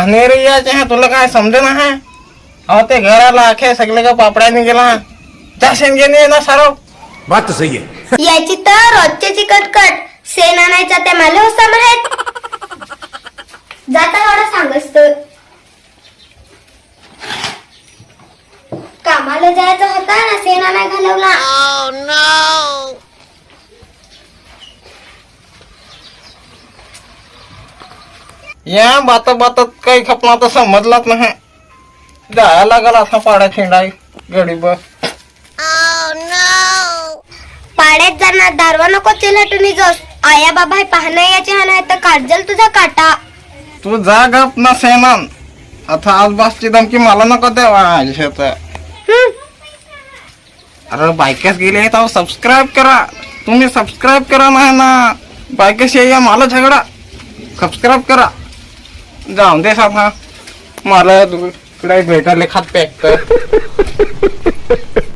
पाहणेरी यायचे हा तुला काय समजे ना हा अहो ते घराला आखे सगळे का पापड्याने गेला जा शेंगेने ना सारव बात तो सही है याची तर रोजची कटकट शेण आणायचा त्या मला होता माहित जाता एवढं सांगस तर कामाला जायचं होता ना शेण आणाय घालवला या बातात काही खपला तर समजलाच नाही जायला लागला असा पाड्या खेळाय गडी बस पाड्यात जाणार दारवा नको चिलटून जोस आया बाबा हे पाहणं याचे हा नाही तर काढजल तुझा काटा तू जा गप ना सेनान आता आज बासची धमकी मला नको देवा अरे बायकाच गेले तर सबस्क्राईब करा तुम्ही सबस्क्राईब करा नाही ना बायकाशी या मला झगडा सबस्क्राईब करा जाऊन दे साधा मला तिकडे भेटायला खात पॅक कर